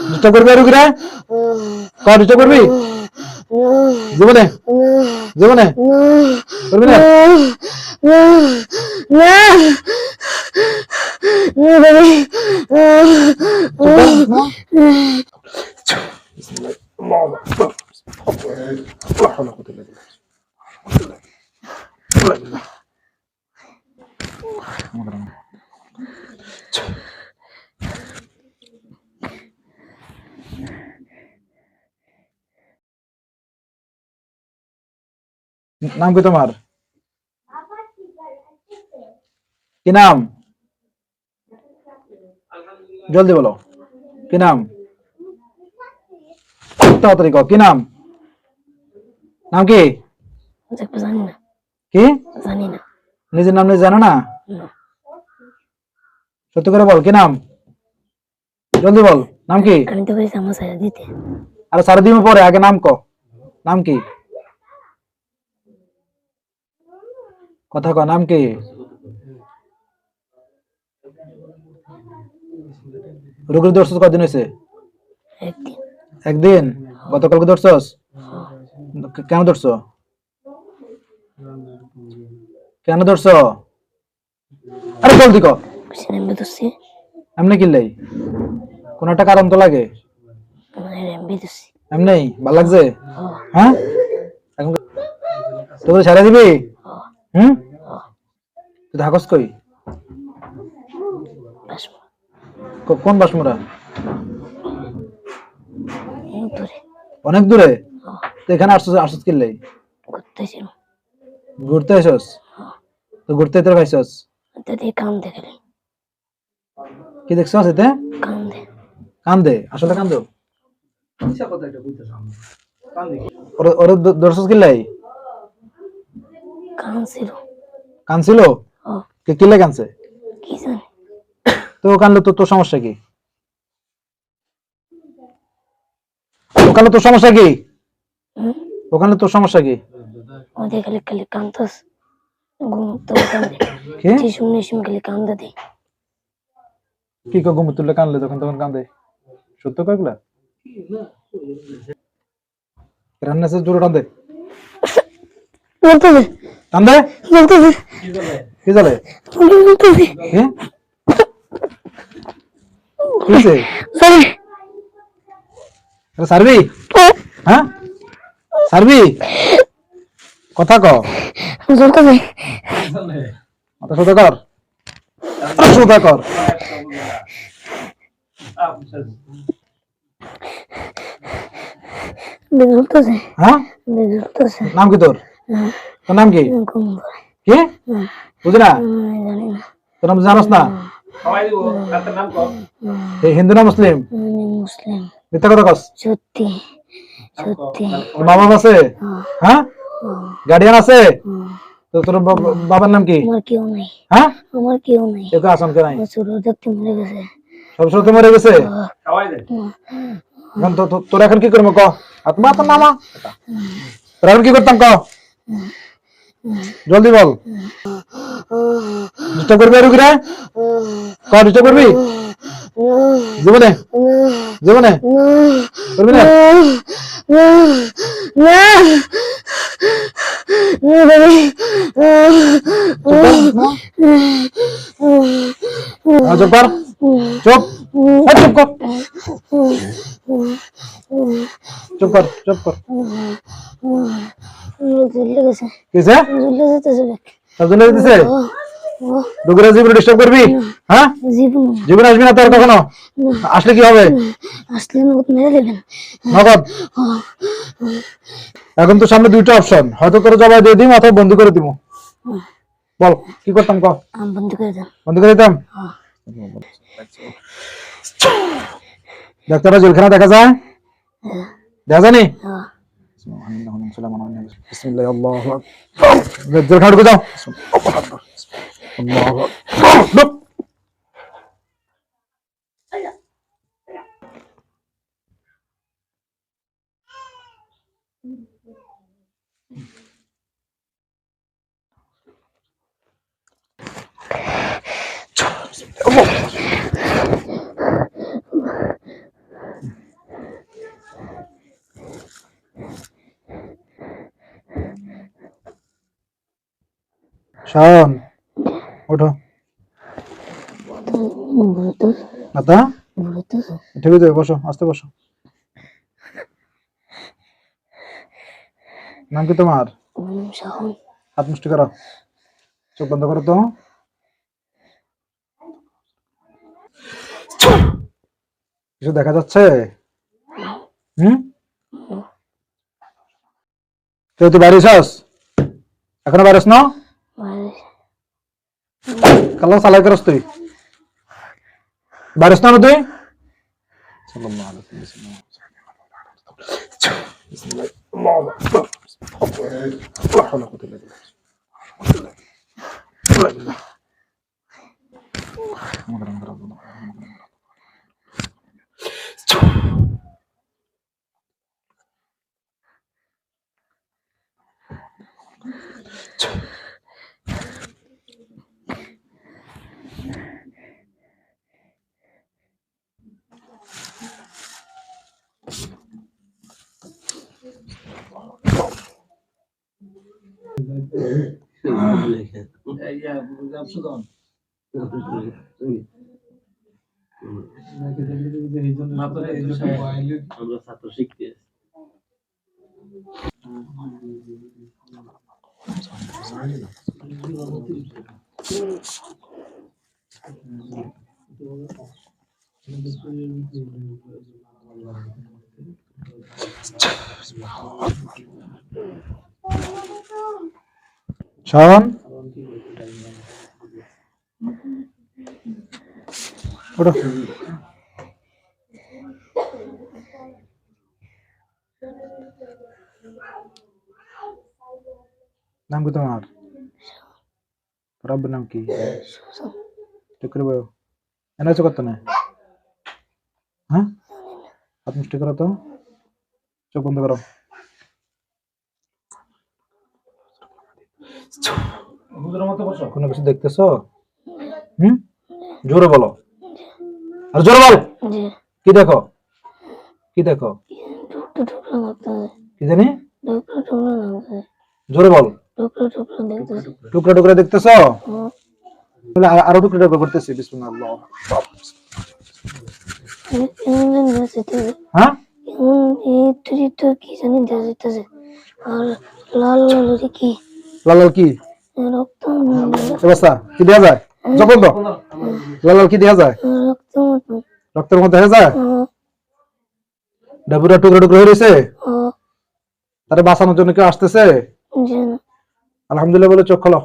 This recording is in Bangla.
ডিস্টার্ব করবি আর রুগীরা কর ডিস্টার্ব করবি জীবনে জীবনে করবি না নাম কি তোমার কি নাম জলদি বলো কি নাম তাড়াতাড়ি কও কি নাম নাম কি জানি না কি জানি না নিজের নাম নিজে জানো না সত্যি করে বল কি নাম জলদি বল নাম কি আমি তো বলেছি আমার সারা দিতে আরে সারা দিন পরে আগে নাম কও নাম কি কথা কও নাম কি রোগীর ধরছস কদিন হয়েছে একদিন একদিন গতকালকে ধরছস কেন ধরছো কেন ধরছো আরে জলদি কও সিনেমা দোষে এমনি কিনলেই কোন একটা কারণ তো লাগে এমবি দোষে এমনি ভালো লাগছে হ্যাঁ এখন তোকে ছেড়ে দিবি হুম তুই থাকস কই কোন বাসমুরা অনেক দূরে তো এখানে আসছিস আসছিস কিনলেই ঘুরতে আসছস তো ঘুরতে তোর খাইছস কি দেখছস এতে কান্দে আসলে কান্দো ওর দর্শস কিনলাই কানছিল কে কিনলে কানছে তো কানলে তো তোর সমস্যা কি ওখানে তোর সমস্যা কি ওখানে তোর সমস্যা কি কি কো ঘুম তুললে কানলে তখন তখন কান্দে সত্য কয়েকলা রান্না সে জোরে কান্দে কান্দে কি চলে কিসে সারবি হ্যাঁ সারবি কথা ক সোজা কর সোজা কর হ্যাঁ নাম কি তোর তোর নাম কি কি বুঝি না তোর নাম জানোস না হিন্দু না মুসলিম মিথ্যা কথা কস সত্যি সত্যি মা বাবা আছে হ্যাঁ গার্ডিয়ান আছে তো তোর বাবার নাম কি আমার কেউ নাই হ্যাঁ আমার কেউ নাই কেউ আসাম কে নাই ছোট থাকতে মরে গেছে সব ছোট মরে গেছে এখন তোর এখন কি করবো ক আত্মা তো নামা তোর এখন কি করতাম ক জলদি বল ডিস্টার্ব করবি আর রুগীরা ক ডিস্টার্ব করবি জীবনে জীবনে করবি না চুপ কর চুপ চুপ কর চুপ কর চুপ কর কিসে জ্বলে যেতেছে রোগীরা জীবনে ডিস্টার্ব করবি হ্যাঁ জীবনে আসবি না তোর কখনো আসলে কি হবে আসলে নগদ মেরে দেবেন নগদ এখন তো সামনে দুইটা অপশন হয়তো তোর জবাই দিয়ে দিম অথবা বন্ধ করে দিব বল কি করতাম ক বন্ধ করে দেন বন্ধ করে দিতাম ডাক্তাররা জেলখানা দেখা যায় দেখা জানি জেলখানা ঢুকে যাও শাওন ওঠো বলতেছে মাতা বলতেছে ঠিক আছে বসো আস্তে বসো নাম কি তোমার শাওন হাত মুষ্টি করো চোখ বন্ধ করো তো কিছু দেখা যাচ্ছে হুম তুই বাইরে আছিস এখনো বাইরে আছিস না বাইরে কালো সালাই করস তুই বাইরে আছিস না তুই সাল্লাল্লাহু আলাইহি ওয়াসাল্লাম বিসমিল্লাহ আল্লাহু আকবার আমরা ছাত্র শিখতে শাওন ওঠো নাম কি তোমার তোর আব্বুর নাম কি ঠিক করে বলো এনে আছো কত না হ্যাঁ হাত মুষ্টি করো তো চোখ বন্ধ করো কোনো কিছু দেখতেছো হুম জোরে বলো আর জোরে বল জি কি দেখো কি দেখো টুকরো টুকরো লাগতেছে কি জানি টুকরো টুকরো লাগতেছে জোরে বল টুকরো টুকরো দেখতেছে টুকরা টুকরা দেখতেছো তাহলে আরো টুকরা টুকরা করতেছি বিসমিল্লাহ আল্লাহ এমন যেতেছে হ্যাঁ এমন এই তো কি জানি যেতেছে আর লাল লাল কি লাল লাল কি রক্ত অবস্থা কি দেয়া যায় যখন তো লাল লাল কি দেয়া যায় রক্ত মতো রক্তের মধ্যে দেখা যায় ডাবুরা টুকরা টুকরা হয়ে রয়েছে তারা বাঁচানোর জন্য কেউ আসতেছে জি না আলহামদুলিল্লাহ বলে চোখ খোলো